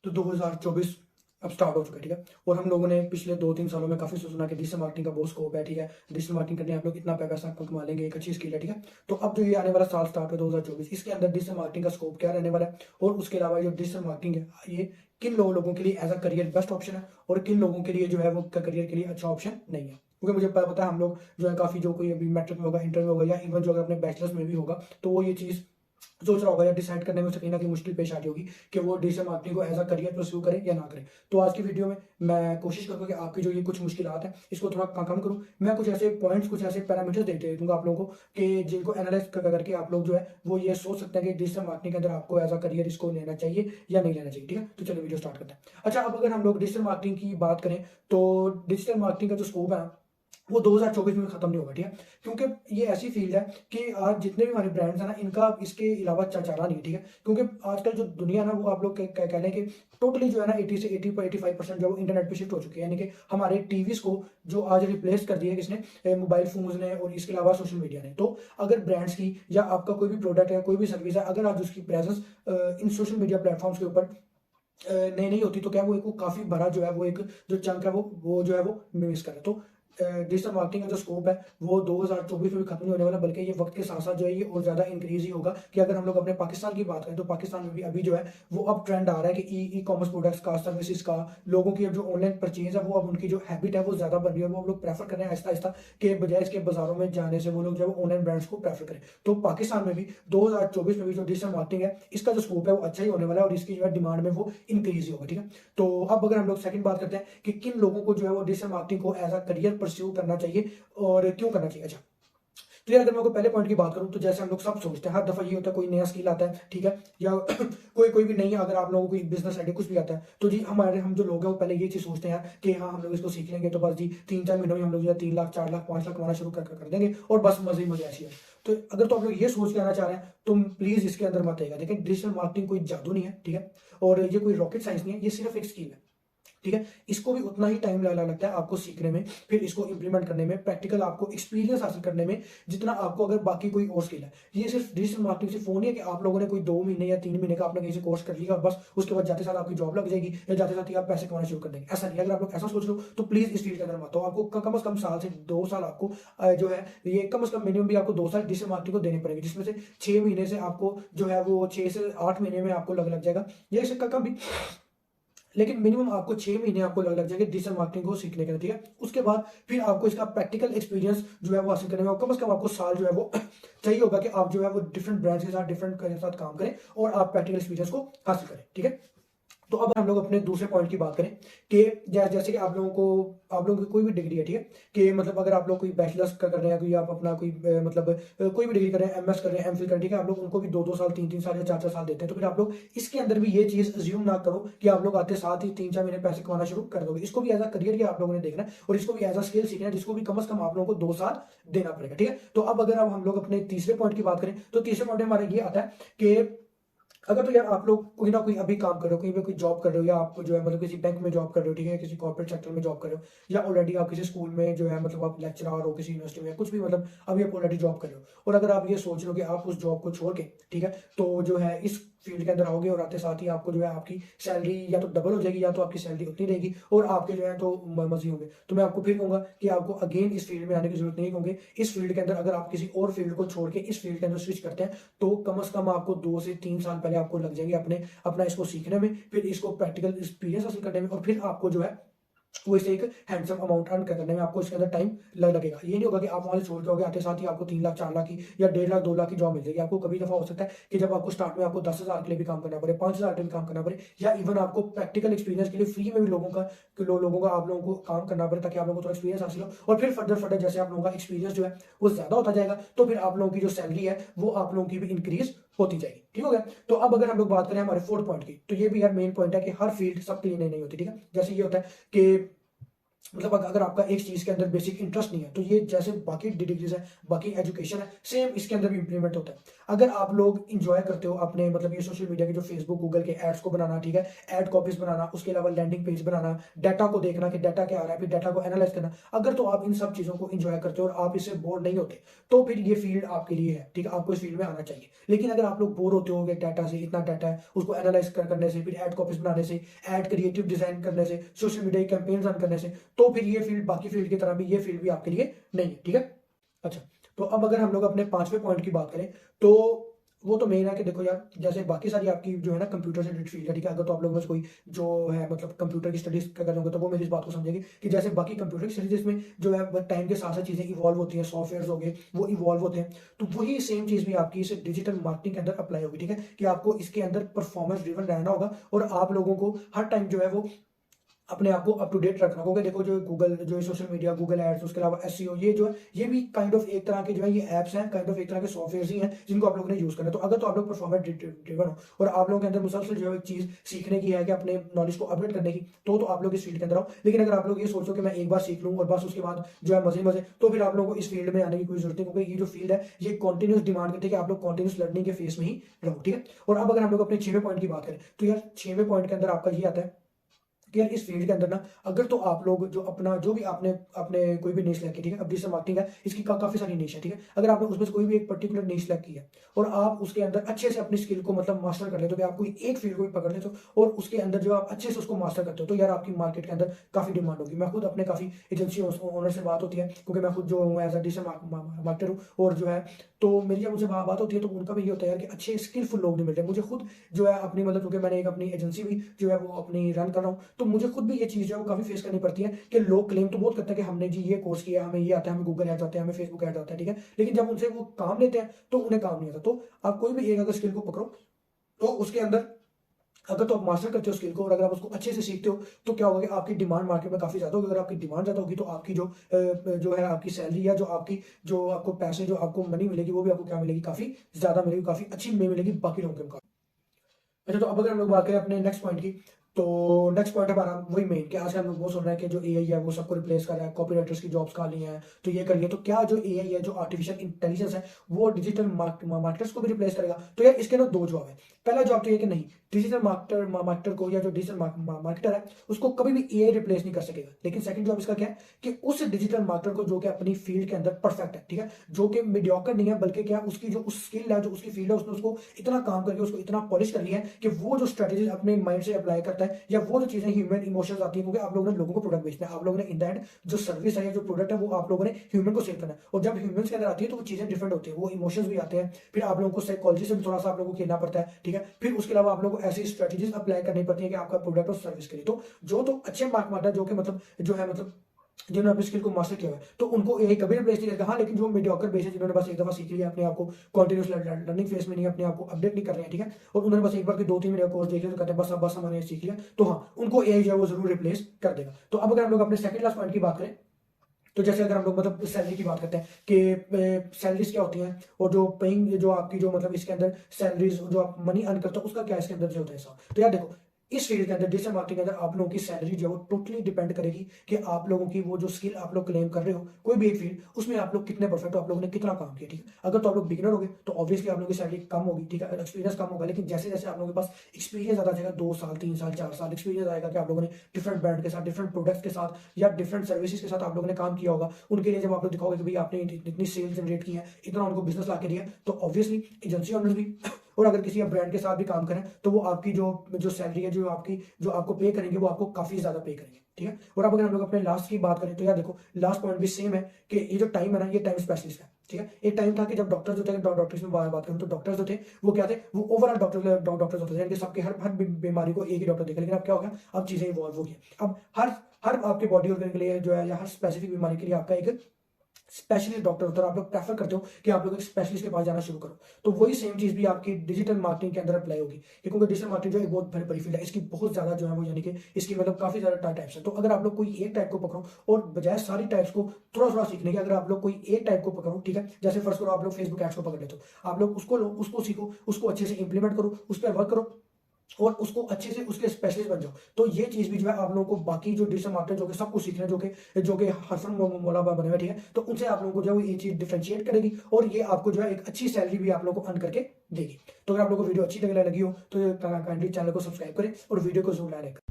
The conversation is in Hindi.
तो 2024 अब स्टार्ट हो चुका है, ठीक है। और हम लोगों ने पिछले 2-3 सालों में काफ़ी सुना कि डिजिटल मार्केटिंग का बहुत स्कोप है, ठीक है। डिजिटल मार्केटिंग करने आप लोग इतना पैसा कमा लेंगे, एक अच्छी स्किल है, ठीक है। तो अब जो ये आने वाला साल स्टार्ट है 2024, इसके अंदर डिजिटल मार्केटिंग का स्कोप क्या रहने वाला है, और उसके अलावा जो डिजिटल मार्केटिंग है ये किन लोगों के लिए as a career best option है, और किन लोगों के लिए जो है वो करियर के लिए अच्छा ऑप्शन नहीं है। क्योंकि मुझे पता है हम लोग जो है काफ़ी, जो कोई अभी मैट्रिक में होगा, इंटर में होगा, या इवन जो अगर अपने बैचलर्स में भी होगा, तो वो ये चीज़ सोच रहा होगा या डिसाइड करने में उसे कहीं ना कहीं मुश्किल पेश आ रही होगी कि वो डिजिटल मार्केटिंग को एज अ करियर परस्यू करे या ना करे। तो आज की वीडियो में मैं कोशिश करूंगा कि आपकी जो ये कुछ मुश्किलात हैं इसको थोड़ा कम करूं। मैं कुछ ऐसे पॉइंट्स, कुछ ऐसे पैरामीटर्स देते दूंगा आप लोगों को कि जिनको एनालाइज करके आप लोग जो है वो ये सोच सकते हैं कि डिजिटल मार्केटिंग के अंदर आपको एज अ करियर इसको लेना चाहिए या नहीं लेना चाहिए, ठीक है। तो चलिए वीडियो स्टार्ट करते हैं। अच्छा, अब अगर हम लोग डिजिटल मार्केटिंग की बात करें तो डिजिटल मार्केटिंग का जो स्कोप है वो 2024 में खत्म नहीं होगा, ठीक है। क्योंकि ये ऐसी फील्ड है कि आज जितने भी हमारे ब्रांड्स हैं ना, इनका इसके अलावा चारा नहीं है, ठीक है। क्योंकि आजकल जो दुनिया है ना, वो आप लोग कह लें कि टोटली जो है ना 80 से 85% जो है वो इंटरनेट पे शिफ्ट हो चुकी है। यानी कि हमारे टीवीज को जो आज रिप्लेस कर दिया है किसने, मोबाइल फोन्स ने, और इसके अलावा सोशल मीडिया ने। तो अगर ब्रांड्स की या आपका कोई भी प्रोडक्ट है, कोई भी सर्विस है, अगर आज उसकी presence in social media platforms के ऊपर नहीं होती, तो क्या वो एक काफी बड़ा जो है वो एक जो चंक है वो जो है वो मिस कर रहा है। तो डिजिटल मार्केटिंग का जो स्कोप है वो 2024 में भी खत्म नहीं होने वाला, बल्कि ये वक्त के साथ साथ जो है ये और ज्यादा इंक्रीज ही होगा। कि अगर हम लोग अपने पाकिस्तान की बात करें तो पाकिस्तान में भी अभी जो है वो अब ट्रेंड आ रहा है कि ई कॉमर्स प्रोडक्ट्स का, सर्विसेज का, लोगों की अब जो ऑनलाइन परचेज है वो अब उनकी जो हैबिट है वो ज्यादा बन रही है। वो अब लोग प्रेफर कर रहे हैं आहिस्ता आहिस्ता के बजाय इसके बाजारों में जाने से वो लोग जो है ऑनलाइन ब्रांड्स को प्रेफर करें। तो पाकिस्तान में भी 2024 में भी जो डिजिटल मार्केटिंग है इसका जो स्कोप है वो अच्छा ही होने वाला है, और इसकी जो है डिमांड में वो इंक्रीज ही होगा, ठीक है। तो अब अगर हम लोग सेकंड बात करते हैं कि किन लोगों को जो है वो डिजिटल मार्केटिंग को एज अ करियर परस्यू करना चाहिए और क्यों करना चाहिए। अच्छा, तो यार अगर मैं आपको पहले पॉइंट की बात करूं तो जैसे हम लोग सब सोचते हैं, हर दफा ये होता है कोई नया स्किल आता है, ठीक है, या कोई भी नहीं, अगर आप लोगों को कोई बिजनेस आइडिया कुछ भी आता है तो जी हम जो लोग हैं वो पहले ये चीज सोचते हैं कि हाँ हम लोग इसको सीख लेंगे तो बस जी 3-4 महीनों में हम लोग जो है 3 लाख 4 लाख 5 लाख कमाना शुरू कर देंगे और बस मजे ही मजे ऐसी है। तो अगर तो आप लोग ये सोच के आना चाह रहे हैं तो प्लीज इसके अंदर मत आएगा। देखिए, डिजिटल मार्केटिंग कोई जादू नहीं है, ठीक है, और ये कोई रॉकेट साइंस नहीं है, ये सिर्फ एक स्किल है, ठीक है। इसको भी उतना ही टाइम लगता है आपको सीखने में, फिर इसको इंप्लीमेंट करने में, प्रैक्टिकल आपको एक्सपीरियंस हासिल करने में, जितना आपको अगर बाकी कोई और स्किल है। ये सिर्फ डिजिटल मार्केटिंग सिर्फ फोन नहीं है कि आप लोगों ने कोई 2 महीने या 3 महीने का आपने कहीं से कोर्स कर लिया और बस उसके बाद जाते साथ आपकी जॉब लग जाएगी या जाते साथ ही आप पैसे कमाना शुरू कर देंगे। ऐसा नहीं है। अगर आप लोग ऐसा सोच लो तो प्लीज इस फील्ड के अंदर मत हो। आपको कम से कम साल से 2 साल आपको जो है ये कम से कम मिनिमम भी आपको 2 साल डिजिटल मार्केटिंग को देने पड़ेंगे, जिसमें से 6 महीने से आपको जो है वो 6 से 8 महीने में आपको लग जाएगा, या इससे कम भी, लेकिन मिनिमम आपको 6 महीने आपको लग जाएंगे डिजिटल मार्केटिंग को सीखने के लिए, ठीक है। उसके बाद फिर आपको इसका प्रैक्टिकल एक्सपीरियंस जो है वो हासिल करने में कम से कम आपको साल जो है वो चाहिए होगा कि आप जो है वो डिफरेंट ब्रांड्स के साथ, डिफरेंट के साथ काम करें और आप प्रैक्टिकल एक्सपीरियंस को हासिल करें, ठीक है। तो अब हम लोग अपने दूसरे पॉइंट की बात करें कि जैसे कि आप लोगों की कोई भी डिग्री है, ठीक है, कि मतलब अगर आप लोग कोई बैचलर्स का कर रहे हैं, कोई आप अपना कोई मतलब कोई भी डिग्री कर रहे हैं, एमएस कर रहे हैं, एमफिल कर रहे हैं, ठीक है, आप लोग उनको भी 2-2 साल, 3-3 साल या 4-4 साल देते हैं। तो फिर आप लोग इसके अंदर भी ये चीज अज्यूम ना करो कि आप लोग आते साथ ही 3-4 महीने पैसे कमाना शुरू कर दोगे। इसको भी एज अ करियर ही आप लोगों ने देखना है और इसको भी एज अ स्किल सीखना है, जिसको भी कम से कम आप लोगों को 2 साल देना पड़ेगा, ठीक है। तो अब अगर हम लोग अपने तीसरे पॉइंट की बात करें तो तीसरे पॉइंट में हमारा ये आता है कि अगर तो यार आप लोग कोई ना कोई अभी काम कर रहे हो, कहीं पे कोई जॉब कर रहे हो, या आपको जो है मतलब किसी बैंक में जॉब कर रहे हो, ठीक है, किसी कॉर्पोरेट सेक्टर में जॉब कर रहे हो, या ऑलरेडी आप किसी स्कूल में जो है मतलब आप लेक्चरर हो किसी यूनिवर्सिटी में, कुछ भी मतलब अभी आप ऑलरेडी जॉब कर रहे हो, और अगर आप ये सोच रहे हो कि आप उस जॉब को छोड़ के, ठीक है, तो जो है इस फील्ड के अंदर आओगे और आते साथ ही आपको जो है आपकी सैलरी या तो डबल हो जाएगी या तो आपकी सैलरी उतनी रहेगी और आपके जो है तो मजे होंगे। तो मैं आपको फिर कहूंगा कि आपको अगेन इस फील्ड में आने की जरूरत नहीं, होंगे इस फील्ड के अंदर अगर आप किसी और फील्ड को छोड़ के इस फील्ड के अंदर स्विच करते हैं तो कम से कम आपको 2 से 3 साल पहले आपको लग जाएंगे अपना इसको सीखने में, फिर इसको प्रैक्टिकल एक्सपीरियंस हासिल करने में, और फिर आपको जो है वो इसे एक हैंडसम अमाउंट अर्न करने में आपको इसके अंदर टाइम लगेगा। ये नहीं होगा कि आप वहां से छोड़ के होगे आते साथ ही आपको 3 लाख 4 लाख की या 1.5 लाख 2 लाख की जॉब मिल जाएगी। आपको कभी दफा हो सकता है कि जब आपको स्टार्ट में आपको 10,000 के लिए भी काम करना पड़े, 5,000 के लिए भी काम करना पड़े, या इवन आपको प्रैक्टिकल एक्सपीरियंस के लिए फ्री में भी लोगों का आप लोगों को काम करना पड़े ताकि आप लोगों को थोड़ा एक्सपीरियंस हासिल हो, और फिर फर्दर जैसे आप लोगों का एक्सपीरियंस जो है वो ज्यादा होता जाएगा तो फिर आप लोगों की जो सैलरी है वो आप लोगों की भी इंक्रीज होती जाएगी, ठीक हो गया। तो अब अगर हम लोग बात करें हमारे फोर्थ पॉइंट की, तो ये भी यार मेन पॉइंट है कि हर फील्ड सबके लिए नहीं होती, ठीक है। जैसे ये होता है कि मतलब अगर आपका एक चीज के अंदर बेसिक इंटरेस्ट नहीं है तो ये जैसे बाकी डिग्रीज है, बाकी एजुकेशन है, सेम इसके अंदर भी इंप्लीमेंट होता है। अगर आप लोग इंजॉय करते हो अपने मतलब ये सोशल मीडिया के जो फेसबुक गूगल के एड्स को बनाना, ठीक है, एड कॉपीज बनाना, उसके अलावा लैंडिंग पेज बनाना, डाटा को देखना कि डाटा क्या आ रहा है, फिर डाटा को एनालाइज करना, अगर तो आप इन सब चीजों को इंजॉय करते हो और आप इससे बोर नहीं होते तो फिर ये फील्ड आपके लिए है, ठीक है, आपको इस फील्ड में आना चाहिए। लेकिन अगर आप लोग बोर होते हो डाटा से, इतना डाटा है उसको एनालाइज करने से, फिर एड कॉपीज बनाने से, एड क्रिएटिव डिजाइन करने से, सोशल मीडिया कैंपेन रन करने से, तो फिर ये फील्ड बाकी फील्ड की तरह भी ये फील्ड भी आपके लिए नहीं है, ठीक है। अच्छा, तो अब अगर हम लोग अपने पांचवें पॉइंट की बात करें तो वो तो मेन है कि देखो यार, जैसे बाकी सारी आपकी जो है ना कंप्यूटर से रिलेटेड फील्ड है, ठीक है, अगर तो आप लोगों में कोई जो है मतलब कंप्यूटर की स्टडीज कर रहे होंगे तो वो मेरी इस बात को समझेंगे कि जैसे बाकी कंप्यूटर की स्टडीज में जो है टाइम के साथ साथ चीजें इवॉल्व होती हैं, सॉफ्टवेयर हो गए वो इवॉल्व होते हैं, तो वही सेम चीज भी आपकी इस डिजिटल मार्केटिंग के अंदर अप्लाई होगी, ठीक है, कि आपको इसके अंदर परफॉर्मेंस ड्रिवन रहना होगा और आप लोगों को हर टाइम जो है वो अपने आप को अप टू डेट रखना होगा। देखो जो गूगल जो सोशल मीडिया, गूगल एड्स, उसके अलावा एसईओ, ये जो है ये भी काइंड ऑफ एक तरह के जो है ये एप्स हैं, काइंड ऑफ एक तरह के सॉफ्टवेयर ही हैं जिनको आप लोगों ने यूज करना है। तो अगर तो आप लोग परफॉर्मेंस ड्रिवन हो और आप लोगों के अंदर मुसलसल जो है एक चीज सीखने की है कि अपने नॉलेज को अपडेट करने की, तो आप लोग इस फील्ड के अंदर आओ। लेकिन अगर आप लोग ये सोचो कि मैं एक बार सीख लूँ और बस उसके बाद जो है मजे मजे, तो फिर आप लोगों को इस फील्ड में आने की कोई जरूरत नहीं, क्योंकि ये जो फील्ड है ये कॉन्टिन्यूस डिमांड करती है कि आप लोग कॉन्टिन्यूस लर्निंग के फेस में ही रहो, ठीक है। और अब अगर हम लोग अपने 6वें पॉइंट की बात करें तो यार 6वें पॉइंट के अंदर आपका ये आता है कि यार इस फील्ड के अंदर ना अगर तो आप लोग जो अपना जो भी आपने अपने कोई भी निश सेलेक्ट की, ठीक है, अब डिजिटल मार्केटिंग है इसकी काफी सारी निश है, ठीक है, अगर आपने उसमें से कोई भी एक पर्टिकुलर निश सेलेक्ट की है और आप उसके अंदर अच्छे से अपनी स्किल को मतलब मास्टर कर लेते हो, आप कोई एक फील्ड को भी पकड़ लेते हो और उसके अंदर जो आप अच्छे से उसको मास्टर करते हो, तो यार आपकी मार्केट के अंदर काफी डिमांड होगी। मैं खुद अपने काफी एजेंसी ओनर से बात होती है, क्योंकि मैं खुद जो हूँ एज अ डिजिटल मार्केटर हूँ, और जो है तो मेरी जब उनसे बात होती है तो उनका भी ये होता है यार कि अच्छे स्किलफुल लोग नहीं मिलते मुझे खुद जो है अपनी मतलब, क्योंकि मैंने एक अपनी एजेंसी भी जो है वो अपनी रन कर रहा हूँ, तो मुझे खुद भी ये चीज जो है वो काफी फेस करनी पड़ती है कि लोग क्लेम तो बहुत करते हैं कि हमने जी ये कोर्स किया, हमें ये आता है, हमें गूगल एड्स आते हैं, हमें फेसबुक एड्स आता है, ठीक है, लेकिन जब उनसे वो काम लेते हैं तो उन्हें काम नहीं आता। तो आप कोई भी एक अगर स्किल को पकड़ो तो उसके अंदर अगर तो आप मास्टर करते हो स्किल को और अगर आप उसको अच्छे से सीखते हो तो क्या होगा कि आपकी डिमांड मार्केट में काफी ज्यादा होगी। अगर आपकी डिमांड ज्यादा होगी तो आपकी जो है आपकी सैलरी या जो आपको पैसे जो आपको मनी मिलेगी वो भी आपको क्या मिलेगी, काफी ज्यादा मिलेगी, काफी अच्छी मिलेगी बाकी लोगों के मुकाबले। अच्छा, तो अब अगर हम लोग बात करें अपने नेक्स्ट पॉइंट की, तो नेक्स्ट पॉइंट हमारा वही मेन कि आजकल हम लोग वो सुन रहे हैं कि जो एआई है वो सबको रिप्लेस कर रहा है, कॉपी राइटर्स की जॉब्स खाली हैं, तो ये करिए। तो क्या जो एआई है, जो आर्टिफिशियल इंटेलिजेंस है, वो डिजिटल मार्केटर्स को भी रिप्लेस करेगा? तो यार इसके ना दो जवाब है। पहला जवाब तो ये कि नहीं, डिजिटल मार्केटर को या जो डिजिटल मार्केटर है उसको कभी भी एआई रिप्लेस नहीं कर सकेगा। लेकिन सेकंड जवाब इसका क्या है कि उस डिजिटल मार्केटर को जो कि अपनी फील्ड के अंदर परफेक्ट है, ठीक है, जो कि मीडियोकर नहीं है, बल्कि क्या उसकी जो उस स्किल है, जो उसकी फील्ड है, उसने उसको इतना काम करके उसको इतना पॉलिश कर लिया है कि वो जो स्ट्रेटेजी अपने माइंड से अप्लाई करता है या वो जो चीजें ह्यूमन इमोशंस आती है, क्योंकि आप लोगों ने लोगों को प्रोडक्ट बेचना है, आप लोगों ने इन द एंड जो सर्विस है या जो प्रोडक्ट है वो आप लोगों ने ह्यूमन को सेल करना है, और जब ह्यूमंस के अंदर आती है तो वो चीजें डिफरेंट होती है, वो इमोशंस भी आते हैं, फिर आप लोगों को साइकोलॉजी से भी थोड़ा सा आप लोगों को खेलना पड़ता है, ठीक है, फिर उसके अलावा आप लोगों को ऐसी स्ट्रेटेजीज अप्लाई करनी पड़ती है कि आपका प्रोडक्ट और सर्विस के लिए। तो जो तो अच्छे मार्केटर जो कि मतलब जो है मतलब जिन्होंने अपनी स्किल को मास्टर किया हुआ है तो उनको एआई कभी रिप्लेस नहीं करेगा। हाँ, लेकिन जो मीडियोकर बेस है, जिन्होंने बस एक दफा सीख लिया, अपने आप को कॉन्टिन्यूस लर्निंग फेस में नहीं, अपने आप को अपडेट नहीं कर रहे हैं, ठीक है, और उन्होंने बस एक बार के 2-3 महीने कोर्स देख लिया तो कहते हैं बस हमने सीख लिया, तो हाँ उनको एआई जो है वो जरूर रिप्लेस कर देगा। तो अब अगर हम लोग अपने सेकंड क्लास पॉइंट की बात करें, तो जैसे अगर हम लोग मतलब सैलरी की बात करते हैं कि सैलरीज क्या होती हैं और जो पेइंग जो आपकी जो मतलब इसके अंदर सैलरीज जो आप मनी अर्न करते हो उसका क्या इसके अंदर जो होता है हिसाब। तो यार देखो, इस फील्ड के अंदर डिजिटल मार्केटिंग के अंदर आप लोगों की सैलरी जो है वो टोटली डिपेंड करेगी कि आप लोगों की वो जो स्किल आप लोग क्लेम कर रहे हो, कोई भी एक फील्ड, उसमें आप लोग कितने परफेक्ट हो, आप लोगों ने कितना काम किया, ठीक है। अगर तो आप लोग बिगिनर होगे तो ऑब्वियसली आप लोगों की सैलरी कम होगी, ठीक है, एक्सपीरियंस कम होगा। लेकिन जैसे जैसे आप लोगों के पास एक्सपीरियंस आता जाएगा, 2 साल 3 साल 4 साल एक्सपीरियंस आएगा कि आप लोगों ने डिफरेंट ब्रांड के साथ, डिफरेंट प्रोडक्ट्स के साथ या डिफरेंट सर्विसेज के साथ आप लोगों ने काम किया होगा, उनके लिए जब आप लोग दिखाओगे कि भाई आपने इतनी सेल जनरेट की है, इतना उनको बिजनेस ला के दिया, तो ऑब्वियसली एजेंसी ओनर्स भी और अगर किसी ब्रांड के साथ भी काम करें तो वो आपकी जो सैलरी है, जो आपको पे करेंगे वो आपको काफी ज्यादा पे करेंगे, ठीक है। और अब अगर हम लोग अपने लास्ट की बात करें तो यार देखो, लास्ट पॉइंट भी सेम है कि ये जो टाइम है ना, ये टाइम स्पेशलिस्ट है, ठीक है। एक टाइम था कि जब डॉक्टर जो थे, डॉक्टर्स में बात करें तो डॉक्टर्स जो थे वो क्या थे, वो ओवरऑल डॉक्टर्स होते थे, यानी कि सबके हर बीमारी को एक ही डॉक्टर देखा। लेकिन अब क्या हो गया, अब चीजें इवॉल्व हो गई, अब हर आपके बॉडी ऑर्गन के लिए जो है या हर स्पेसिफिक बीमारी के लिए आपका एक स्पेशलिस्ट डॉक्टर होता है। आप लोग प्रेफर करते हो कि आप लोग एक स्पेशलिस्ट के पास जाना शुरू करो, तो वही सेम चीज भी आपकी डिजिटल मार्केटिंग के अंदर अप्लाई होगी, क्योंकि डिजिटल मार्केटिंग जो है एक बहुत बड़ी फील्ड है, इसकी बहुत ज्यादा जो है वो यानी कि इसकी मतलब काफी ज्यादा टाइप्स है। तो अगर आप लोग कोई एक टाइप को पकड़ो और बजाय सारी टाइप्स को थोड़ा थोड़ा सीखने के, अगर आप लोग कोई एक टाइप को पकड़ो, ठीक है, जैसे फर्स्ट करो आप लोग फेसबुक एड्स को पकड़ लेते हो, आप लोग उसको लो, उसको सीखो, उसको अच्छे से इंप्लीमेंट करो, उस पर वर्क करो, और उसको अच्छे से उसके स्पेशलिस्ट बन जाओ। तो ये चीज भी जो है आप लोगों को बाकी जो डिजिटल मार्केटर जो कि सब कुछ सीख रहे हैं, जो कि हसन मौला बने हुए, ठीक है, तो उनसे आप लोगों को जो है ये चीज डिफरेंशिएट करेगी और ये आपको जो है एक अच्छी सैलरी भी आप लोगों को अर्न करके देगी। तो अगर आप लोगों को वीडियो अच्छी लगी हो तो काइंडली चैनल को सब्सक्राइब करें और वीडियो को जरूर लाइक करें।